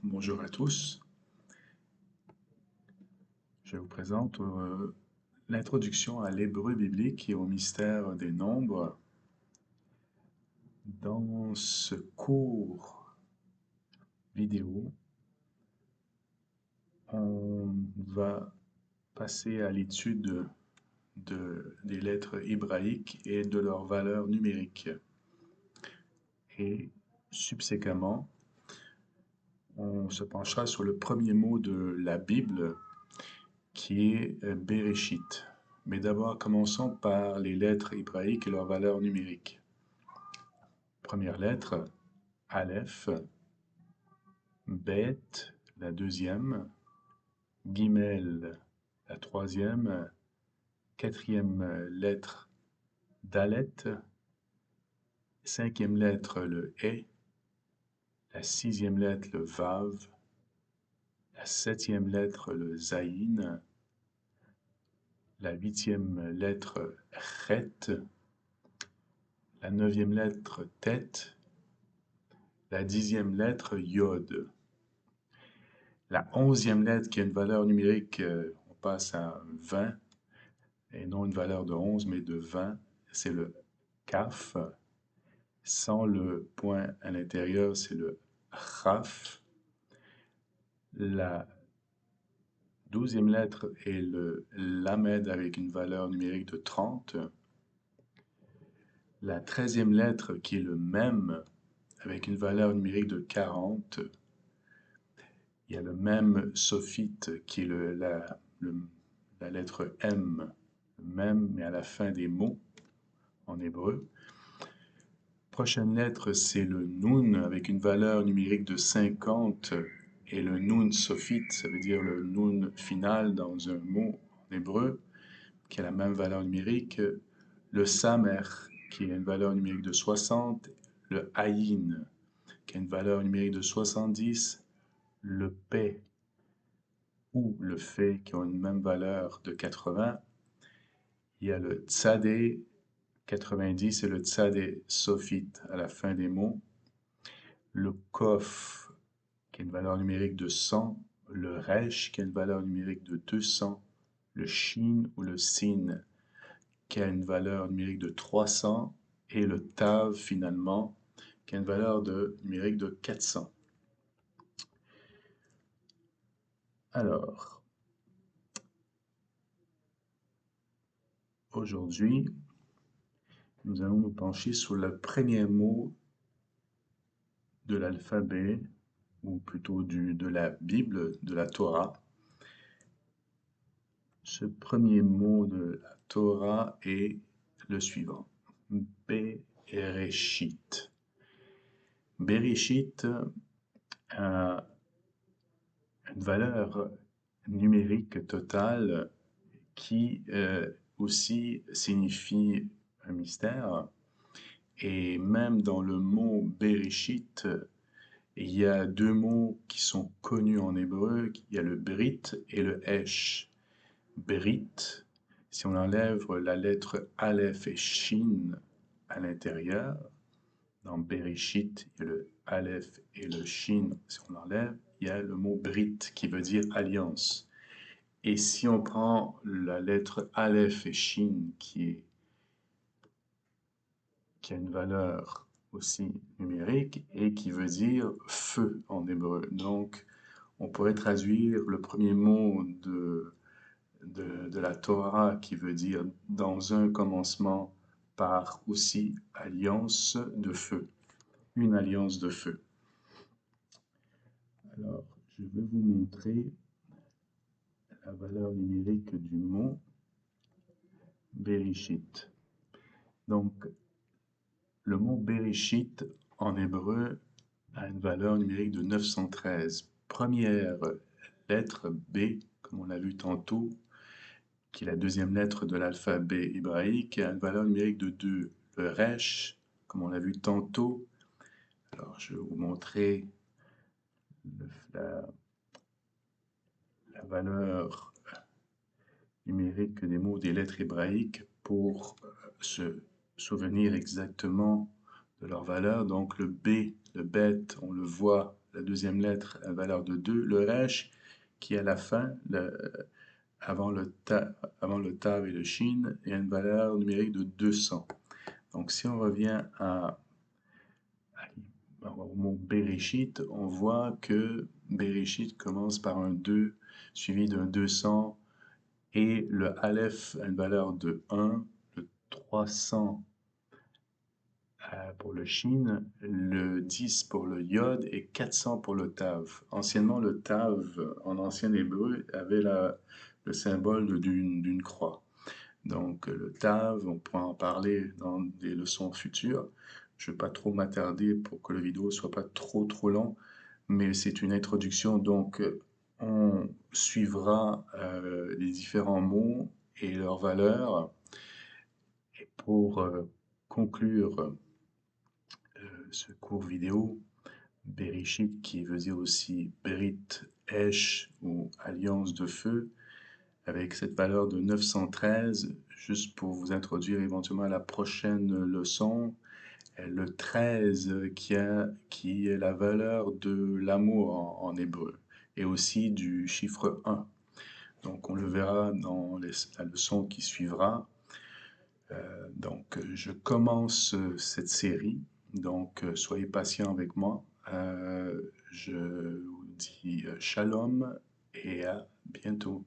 Bonjour à tous. Je vous présente l'introduction à l'hébreu biblique et au mystère des nombres. Dans ce cours vidéo, on va passer à l'étude des lettres hébraïques et de leurs valeurs numériques. Et subséquemment, on se penchera sur le premier mot de la Bible, qui est Bereshit. Mais d'abord, commençons par les lettres hébraïques et leurs valeurs numériques. Première lettre, Aleph, Bet, la deuxième, Gimel, la troisième, quatrième lettre, Dalet, cinquième lettre, le He, la sixième lettre, le Vav, la septième lettre, le Zayin, la huitième lettre, Chet, la neuvième lettre, Tet, la dixième lettre, Yod. La onzième lettre, qui a une valeur numérique, on passe à 20, et non une valeur de 11, mais de 20, c'est le Kaf. Sans le point à l'intérieur, c'est le Chaf. La douzième lettre est le Lamed avec une valeur numérique de 30. La treizième lettre, qui est le Mem, avec une valeur numérique de 40. Il y a le Mem sophite, qui est la lettre M, le Mem, mais à la fin des mots en hébreu. Prochaine lettre, c'est le Nun, avec une valeur numérique de 50. Et le Nun sophite, ça veut dire le Nun final dans un mot en hébreu, qui a la même valeur numérique. Le Samer, qui a une valeur numérique de 60. Le Ayin, qui a une valeur numérique de 70. Le P ou le Fait, qui ont une même valeur de 80. Il y a le Tzadé, 90, et le Tzadé sophite à la fin des mots. Le Kof, qui a une valeur numérique de 100. Le Resh, qui a une valeur numérique de 200. Le Shin ou le Sin, qui a une valeur numérique de 300. Et le Tav, finalement, qui a une valeur numérique de 400. Alors, aujourd'hui, nous allons nous pencher sur le premier mot de l'alphabet, ou plutôt de la Bible, de la Torah. Ce premier mot de la Torah est le suivant, Bereshit. Bereshit a une valeur numérique totale qui aussi signifie un mystère. Et même dans le mot Bereshit, il y a deux mots qui sont connus en hébreu, il y a le Brit et le Hesh. Brit, si on enlève la lettre Aleph et Shin à l'intérieur, dans Bereshit, il y a le Aleph et le Shin, si on l'enlève, il y a le mot Brit qui veut dire alliance. Et si on prend la lettre Aleph et Shin qui a une valeur aussi numérique et qui veut dire feu en hébreu. Donc, on pourrait traduire le premier mot de la Torah qui veut dire dans un commencement par aussi alliance de feu, une alliance de feu. Alors, je vais vous montrer la valeur numérique du mot Bereshit. Donc, le mot Bereshit en hébreu a une valeur numérique de 913. Première lettre B, comme on l'a vu tantôt, qui est la deuxième lettre de l'alphabet hébraïque, a une valeur numérique de 2. Le Resh, comme on l'a vu tantôt, alors je vais vous montrer la valeur numérique des mots des lettres hébraïques pour se souvenir exactement de leur valeur. Donc le B, le Bet, on le voit la deuxième lettre a une valeur de 2. Le resh, qui est à la fin, avant le tav et le shin, il y a une valeur numérique de 200. Donc si on revient au mot Bereshit, on voit que Bereshit commence par un 2 suivi d'un 200 et le Aleph a une valeur de 1, le 300 pour le Shin, le 10 pour le Yod et 400 pour le Tav. Anciennement, le Tav, en ancien hébreu, avait le symbole d'une croix. Donc, le Tav, on pourra en parler dans des leçons futures. Je ne vais pas trop m'attarder pour que la vidéo ne soit pas trop long, mais c'est une introduction. Donc, on suivra les différents mots et leurs valeurs. Et pour conclure ce cours vidéo, Bereshit, qui veut dire aussi Berit Esh ou Alliance de feu, avec cette valeur de 913, juste pour vous introduire éventuellement à la prochaine leçon, le 13 qui est la valeur de l'amour en hébreu, et aussi du chiffre 1. Donc on le verra dans la leçon qui suivra. Donc je commence cette série, donc soyez patient avec moi. Je vous dis shalom et à bientôt.